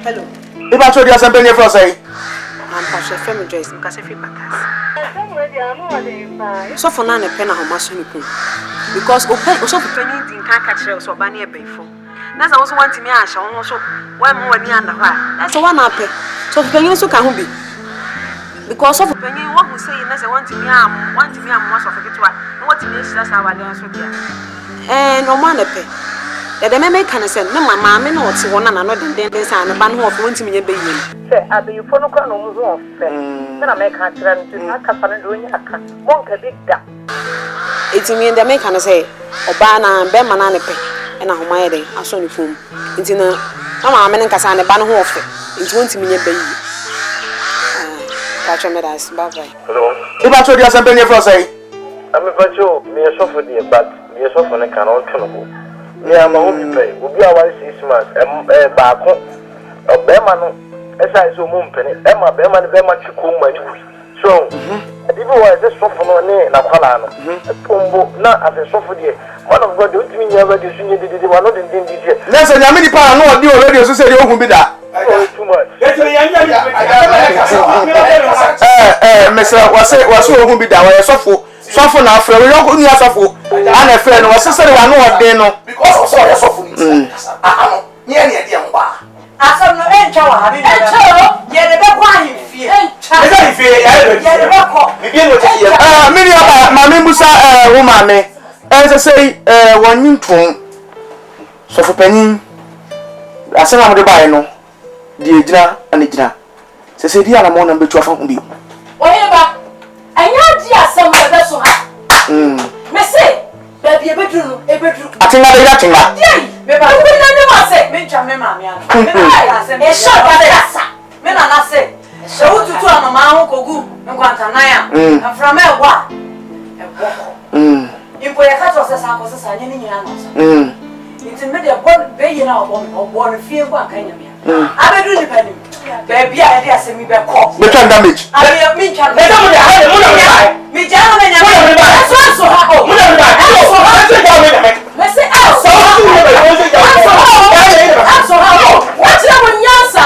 Hello. e ba to dia asem pe ne fra sai I'm Pastor Femi Joyce, because if you pass. So for now, the pen of my son, because also for penny in Kakachel, so Banny a bayful. That's also one to me, I shall also 1 more near the heart. That's a 1 up. So penny also can be. Because of penny, one who say, that's a 1 to me, I'm 1 to me, I'm most of it. What is that's our answer here. And no man a pay. That the men can send no mamma, no, it's one another than this and a ban who of 1 to me a baby. Say, I be for no crown of then I make her turn to not come and doing a monk a big duck. It's me and the man can say, Obana and Beman pay, and a home day, I saw you fool. It's in a mamma and Cassan a ban who of it. It's 1 to me a baby. Catch a medals, bye bye. Hello, e ba to dia asem pe ne fra sai I'm a bunch of me a sofa dear, but me a sofa and cannot tell. Me, I'm a home pay. Will be our 6 months, back home. A bearman, as I so moon penny, Emma Bearman, very much cool, my so, people were just sofa no name, Naqualano, a combo, not as a sofa dear. One of God, you mean you ever did you were not in danger. that's a many pa no di already so say you go be that Too much. Mr. was so go be that we sofo na afre we yo ni asofo ana afre no was say we no odin no because also ya sofo ni no nye ne dia mba Asam no encha wa habi. Encha ye de be kwa hifie. Encha. esa hifie ya de be ko. bibi no ti ya me ni aba ma me busa wo ma me say wonyin ton sofo panin asema mo de bae no di ejina ani jina se di ala mo na betu afa bi Oye ba, anya di asem be so ha. Me say, baby ebedru. atinga de atinga Me ba, we na ne ma say, me ncha me ma me ana. Me na asem. E sha ba de asa. Me na na say. Se ututu amama ho kogu, nkwanta nan ya. Na from e wa. E boko. Impo ya ka to sesa ko sesa nye ni nyina no so. Inti me de bon be yi na obo no fie kwa kan nyame. Abedu ni panim. Baby, I did say me be call. Me can damage. I mean, me can. Me can me jana me nyama. So ha. Me can damage. Me say so ha. What you want nyansa?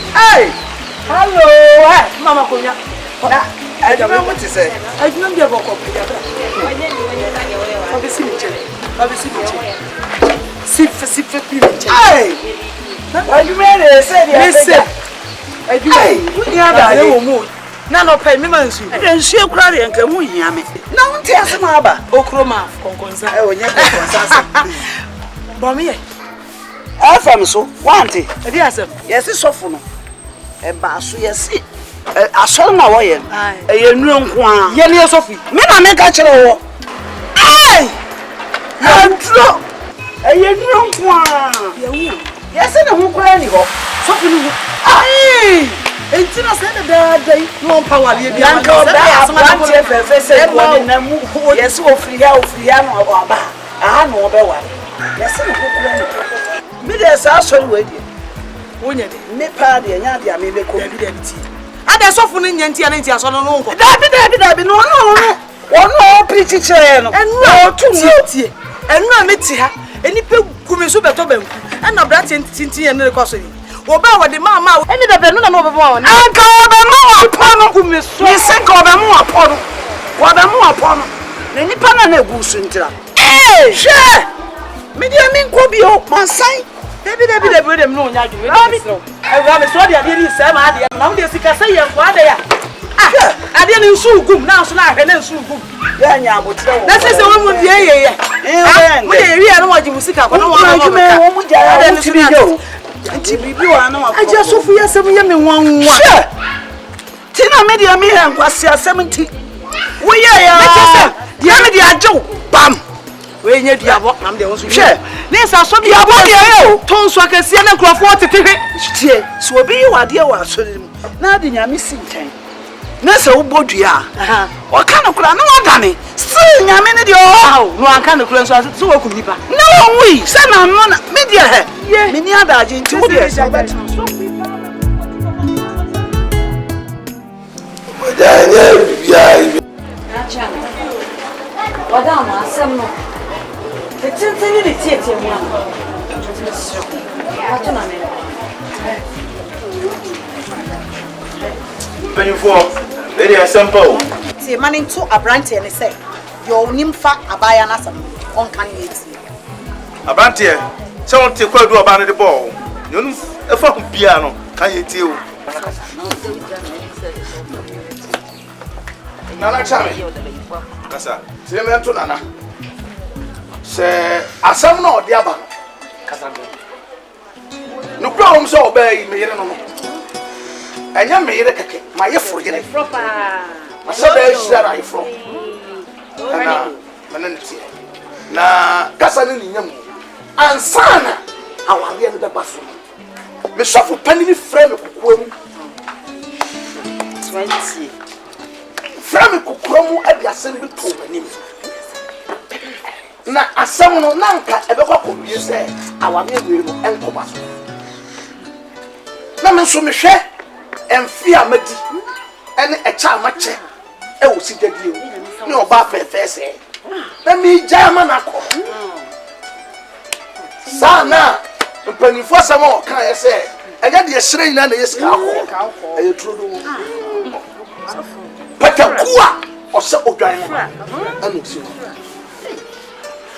Hey! Hello! Mama Konya. I don't know what to say. I don't give a copy. Hey! Are you ready? Say, I do. None of payments. I don't see a crowd and come with Yami. No, tell some about Okroma, Conconsa. Oh, yes, Bommy. I found so, want it. Yes, it's so full. A bass, yes, I saw my way. A young one. Yes, Sophie. Men I make a chill. Hey! I'm drunk. A young one. Yes, and a who cry any hope. Sophie. Aye! It's not a bad day. No power. Yanko, that's one. Yes, so free out, free out of our bar. I know about one. Yes, me there's also waiting. When you me party and Yadia may be cohabitability. And there's often in Yanti and India, so no. That no. One more pretty chair and no two. And no metia. Any people who may super top and no brat in Tinti and the costly. Oba the mama any the benuna no before. And go the more upon whom is so sink of them more upon what I'm more upon. Any panana goose into. Eh, share. Media mean Kobio, my sign. Maybe they be the bread no yard. I got a swadi, I didn't say my idea. Now they see Cassia, what they are. I didn't sue good now, so I can sue good. That is the one with the air. We are not you sick up. I just saw for you 7 years in 1 year. Tina media me and was 70. We are the Joe. Bam. We need to walk. I'm the one who share. This are some your body. Tons so I can see an uncle of water. So be you are dear was now the missing time. Nessa Bodia. What kind of crime? No, Danny. Still, I mean, no, I can't close so I could be back. No, we send on media. Yeah, many other agents. Very simple. See, manning to a branch and say, your nympha AGYA nasam on can you see? A branch here. Someone take quite do about the ball. You know, a fucking piano. Can you tell? Nana Chami. Kasa. See me to Nana. Say, asam no diaba. Kasa. No problem so obey me, no. anya me yere keke ma ye foro yere proper ma se be shira na ye foro na mana ne tie na kasa ne nyam ansana awale ne da baso me sofo panini frame kokoa mu 20 frame kokoa mu ade asem bi to manim na asem no nanka ebekwa kowie se awale we mu enkoba so na me so me hwe emfi amadi ene echa amache e wo si dadie ni oba fefe se na mi jama na ko sana mpanifo asem o kan ye se enya de yesire nyina na yesika ko e trudo patakua o se odwan anu si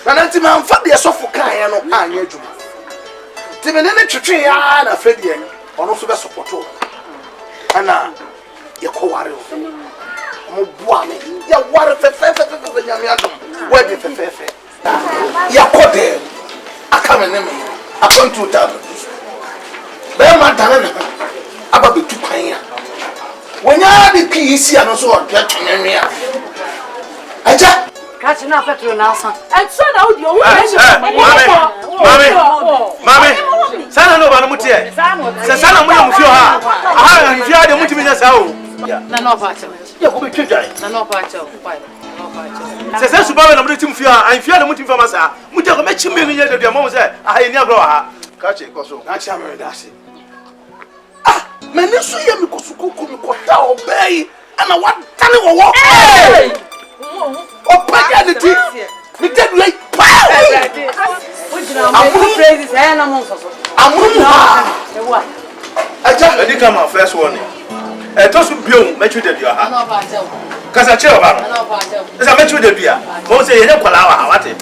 na nanti man fa de sofo kan ye no anya adwuma ti me ne twetwe ya na fedie ono so be sopoto ana yakoware o mo bua me ya ware fefefe nyame adom we be fefefe yakode akame ne me akontu ta be ma dana na aba be tu kwan ya wonya de ki isi ano so o twa twenenwe a aja Catch na petrol na san. And so now you will Mami, sana no ba no mutie. Sana mo yam fio ha. Aha, fio de mutimi na sa o. na no pa cho. ya ko be twedwan Na no pa cho, pa. No pa cho. Se su ba na mo tim fio ha, an fio de mutimi fa masa. Mutie ko me chimbe mi ye de mo se, aha ni agro ha. ka che ko so na cha me da se ah me ne so ye mi ko su kuku mi ko ta obey ana wa tane wo wo o pa ya de ti mi te du ai pa Amuru praises eh na mo so. amuru ha E wa. aja Edi come first one. To su biom me twi de bia ha. Na no pa cho. Kasa che ba no. Na no pa cho. Esa me twi de bia. Mo se ye ne kwala wa ha wate.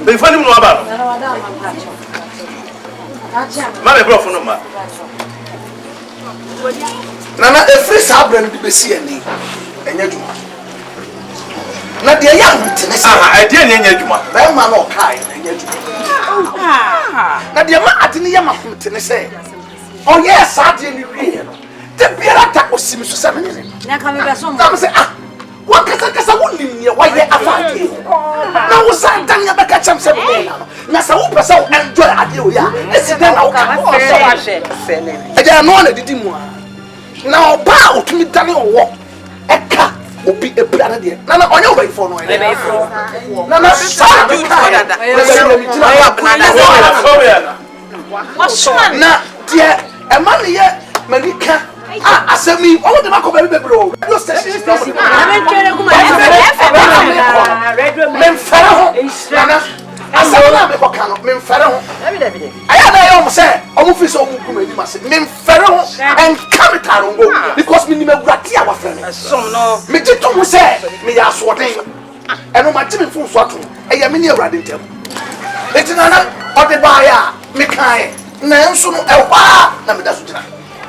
Be fa ni mo ba no. Na wa da ma pa cho. Acha. Ma me bro fo no ma. nana efri sabra ndi besi ani enya djuma na de ya ntene se Ah, edi ne nya djuma. ba ma no kai enya djuma na de ma ade ne ya ma ntene se o ye sa de ni wie no de biara ta osimi so se me ne Na ka me be so mo. na me se ah wa kasa wonim ne wa ye afade na wo san tan ya beka cham se me na sa wo pesa wo enjoy ade o ya esi den na wo ka Ka se wa she. eja no na didi mu a na oba otumi dane owo eka obi ebra na de na onye oba ifo no ene na na sa do dada na de e ma ne ye manika ah asemi o de makoba bebro radio station Na me twere kuma men fara ho na asemi na me koka no men fara ho aya na yo mo se o mu fi so mu kuma ni ma se men fara ho and capital ngo because me ni me wurati a wa fere som no. me ti to mu se me ya so den eno ma ti me fun so ato e ya me ni awurade ntem etinana o de ba ya me kan na enso no e wa na me da so jina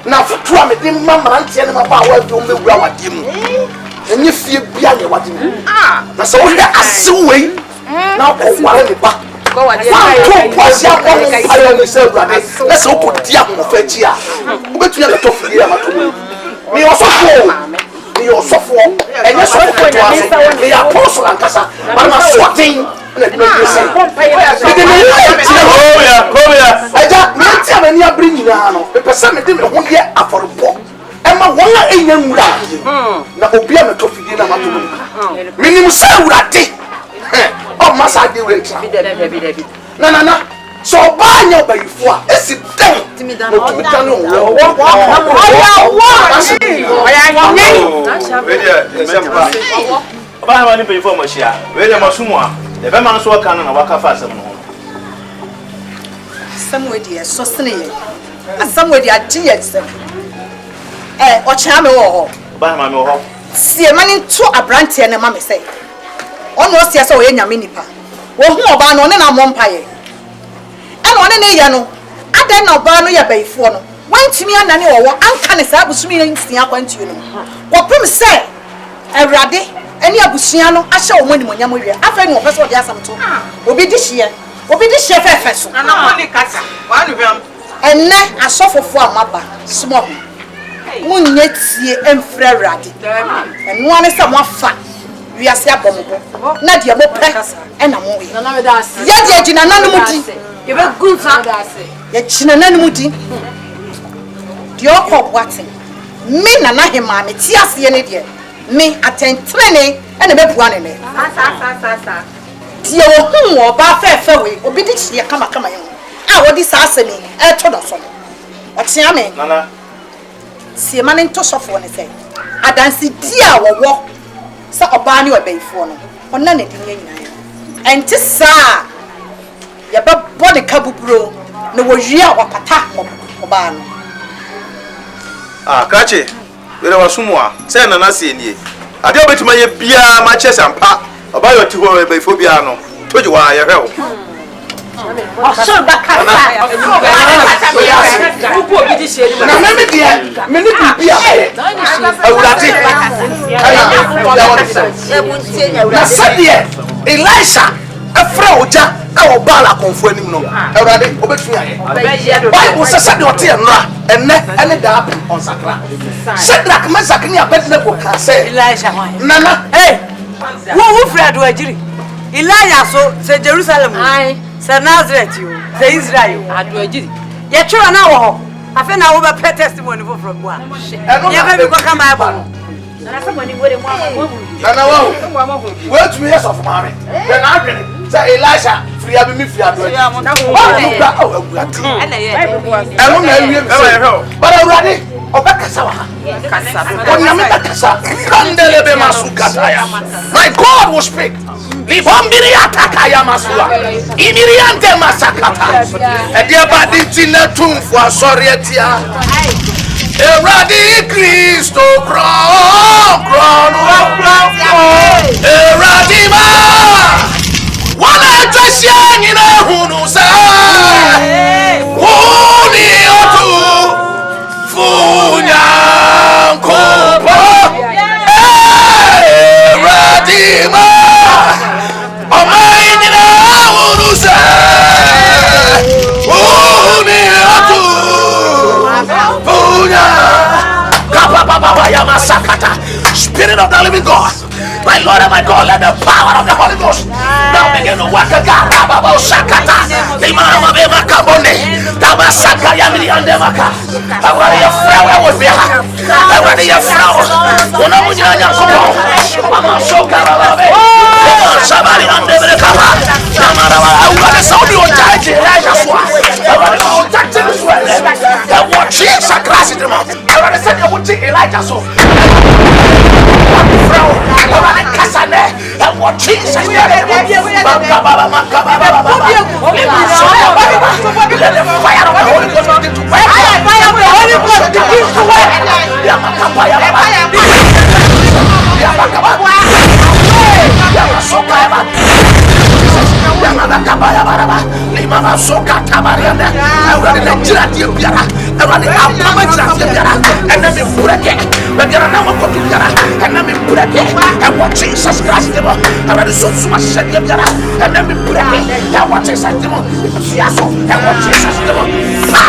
na futu a me de mamra ntie ne ma ba wa bi o me wura wade mu enye fie bia ne wade mu na so wo hwe asewei na ko ware ne ba Go wa dey to kwasi akọ ayo ni se awurade na se ko dia mo fa chi a wo betu ya to fie ya ma to mi osofo mi osofo enye sofo to ase mi apostle ankasa ba ma so tin na di me se de me Come here. aja me ti amani abri nyina no me pesa me de me ho ye aforbo e ma won a enya nwura na obi a me to fie na ma to minim se awurade o masa de we tira na so ba nya bayifo a esi den timi dan o We dey sempa. Ba ma ni be for mo hia. We dey masumu a. De be ma so ka na waka fa asem no. Somewhere so sene somewhere adi yetsem o cha me wo ho Ba ma me ho. sie mani to abrante na ma me say ono sie so we nyame nipa wo hu oba no ne na mo mpaye ana one ne ye no adan na oba no ye bayifo no wantimi anane wo anka ne sa abusumi nsia kwantuo no wo pem say awrade ani abusua no ahye wo mani monyam wie afa ni wo pese wo de asam to obi di hye fefe so na mo ni kasa wa nu hwam enne asofofo amaba small Munyetie emfra radi. And one is some fat. We are say abomo. Na dia mo pe e na mo we. Na me da ase. Ya dia gina nanu muti. Ye be good sa da ase. Ye gina nanu muti. Di okobwate. Me na na hema me ti ase ne de. Me atentrene e na be bua ne ne. Sa. Ti wo hu wo ba fe we. Obi di chi kama yen. A wo di sa ase ni e to do so. O tia me. Nana. Si ma ne to sofo ne say. Adansi di a wo sa oba ni obaifo no onna na di nyanya enti sa ya ba body kabubro na wo wi a wapata oba no kache wele wasumu a se na na se nie ade obetima ye bia ma che sampa oba yo ti ho obaifo bia no toji wa ye hwe o so bakasa na me dia me ni bia awurade na sadie Elisha afra oja e obala konfo anim no awurade obetumi aye Bible say sadie ote enra enne da happen on sakra Shadrach Meshach ni Abednego ka say Elisha nana wo fra do ajiri Elijah so se Jerusalem se Nazareth you se Israel adu ajiri ye twa na wo afi na wo be pay testimony from boa ye be ko kama ebo na somebody go dey mo nana wo wait me years of mama then I agree say Elisha free abi me free adu ajiri oh awurade eno na ewie but awurade obekasa wa onyame bekasa kandelebe masukataya my God will speak Libombiri atakaya masua imiriante masakata edia badinti na tumfu asorietia Eradi Kristo crown Eradi ma wana josia nyina hunu sa woni otu funya kopo Eradi ma Spirit of the living God, my Lord and my God, let the power of the Holy Ghost now begin to work again. Rababo Shakata, the Mama Bema Kabone, Tabasaka Yamiliande Maka. I want your flower with me. I want your flower. Una Munya Kobo, Mama Soka, Sabari and the Kama, I want to sound you touch it. I want to touch it as well. I want Jesus Christ in the mouth. I want to send you to Elijah. So and what Jesus let the fire of the Holy Ghost begin to work. Fire of the Holy Ghost begin to work. And what Jesus Christ did, and what Jesus said, and then we break it, and what Jesus did, and what Jesus did,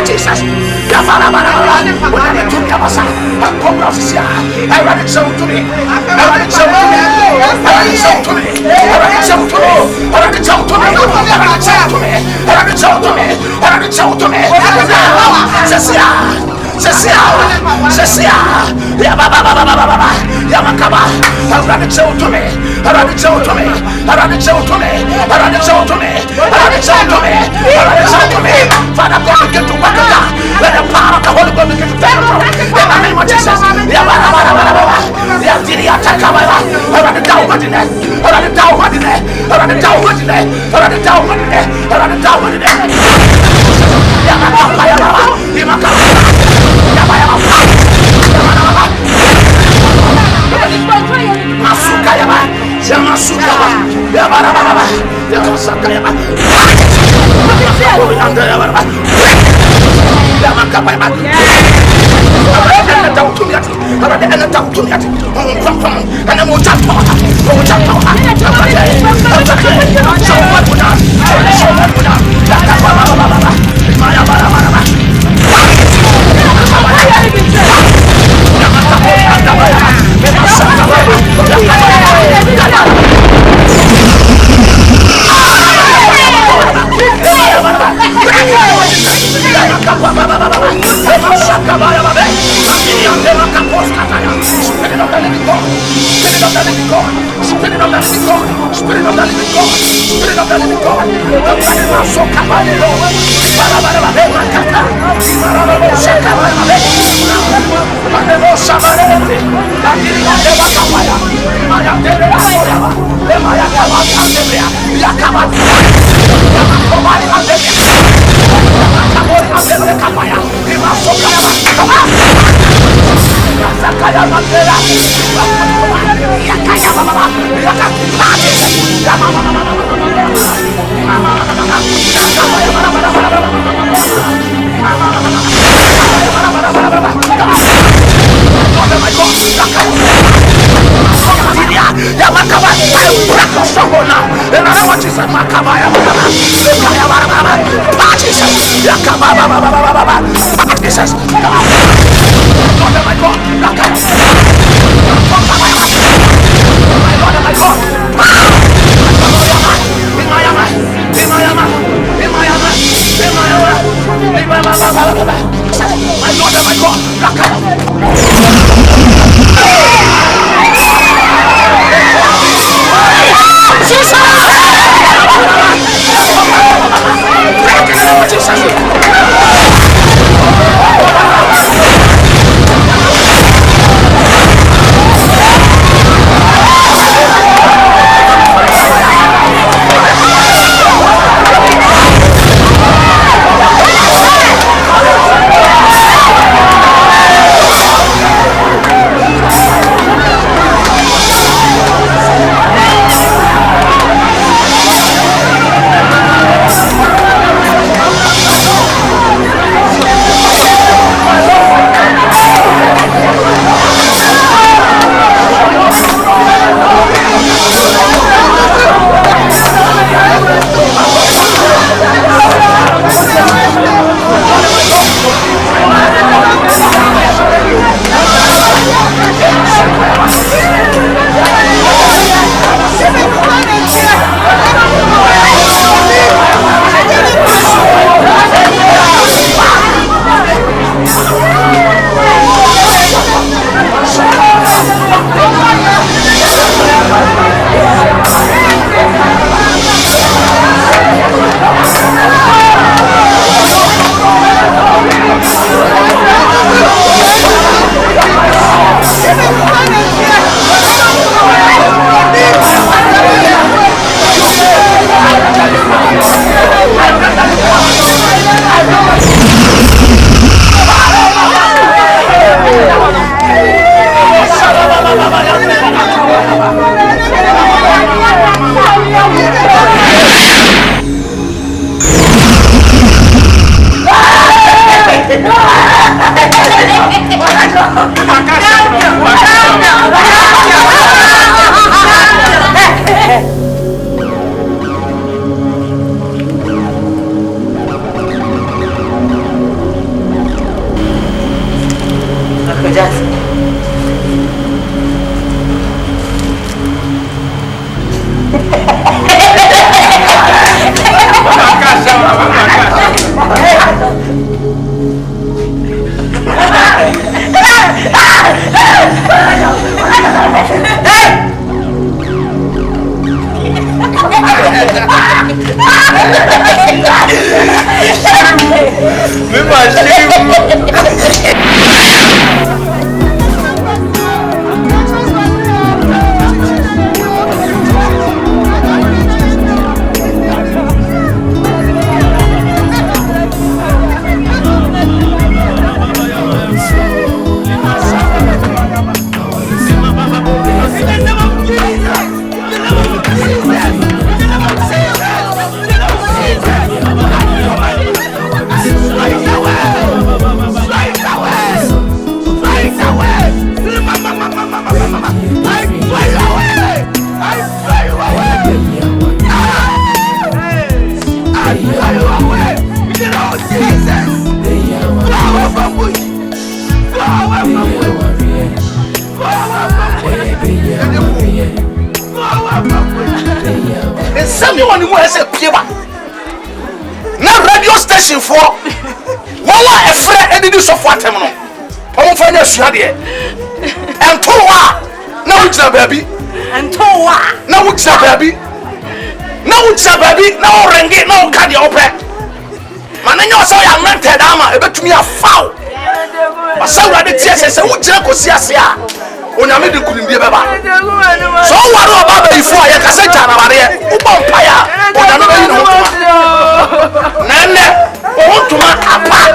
Jesus, when I took Yamasa, and Cobras, I ran it so to me, I ran it so to me, I ran it so to me, I ran it so to me, I ran it so to me, I ran it so to me, I ran it so to me, I ran it so to me, Cecia, Yamakaba, I ran it so to me, I ran it so to me, I ran it so to me, I ran it so to me, I ran it so to me, I ran it so to me. Father God, begin to work again. Let the power of the Holy Ghost begin to take over. In the name of Jesus, I ran it down, I ran it down, I ran it down, I ran it down, I ran it down, I ran it down, I ran it down, Lord and my God. Radio station for one a friend and do so for them. I'm for the shady. And Toa, no, it's a baby. And Toa, no, it's a baby. No, it's a baby. No, ring it, no, can you open? Man, I know so I'm not dead. I'm about to me a foul. But so I did say, what you see us here. On a middle couldn't be about. So what about before I can say, Maria, who won't fire? Or another, you know. Nana, want to mark a pack.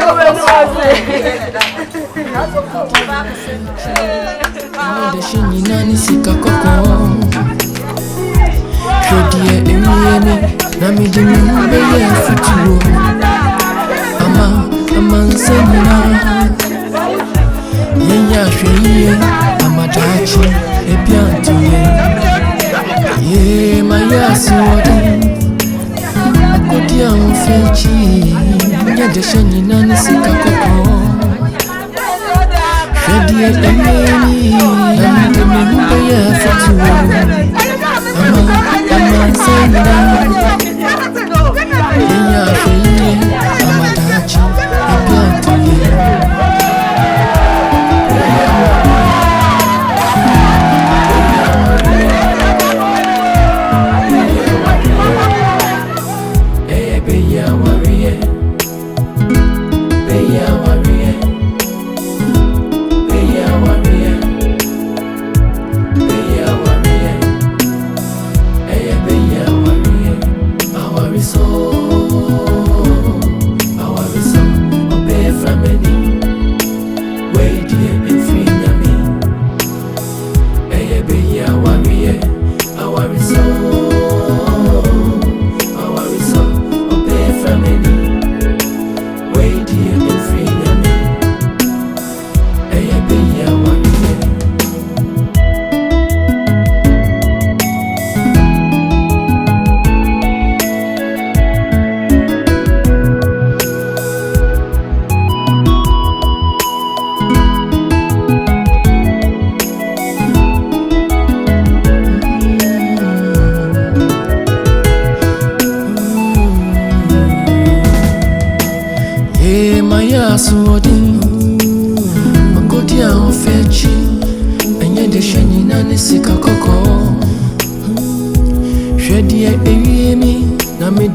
Amadachi ebianti ye mayasi wode akodia mfechi nyede shenyi nani sikakoko Freddy emeni amide mehube ya fatu ama senina ye ya feye amadachi ebianti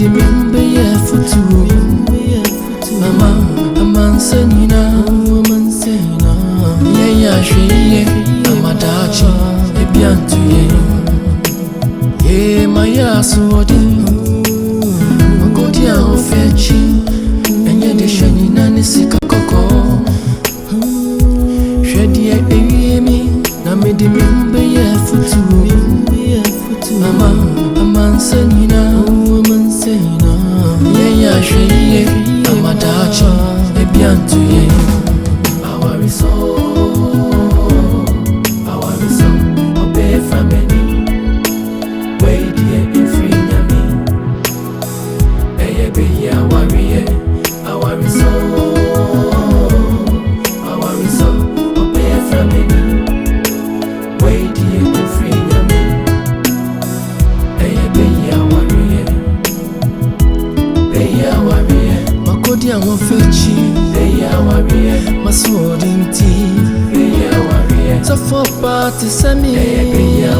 mede me humbe ye futu mama amansenina ye ya hweye amadachi ebiantu ye maya suodi makodi a ofechi enye de shani na nisika koko hwedi ewiemi na mede me humbe ye futu mama amansenina ye ya hweye amadachi ebiantu ye awariso obey from any way dear free me eye be ya awariso obey from any way dear free me eye be ya makodi awon fechi be ya maswodinti be ya so for party semi be ya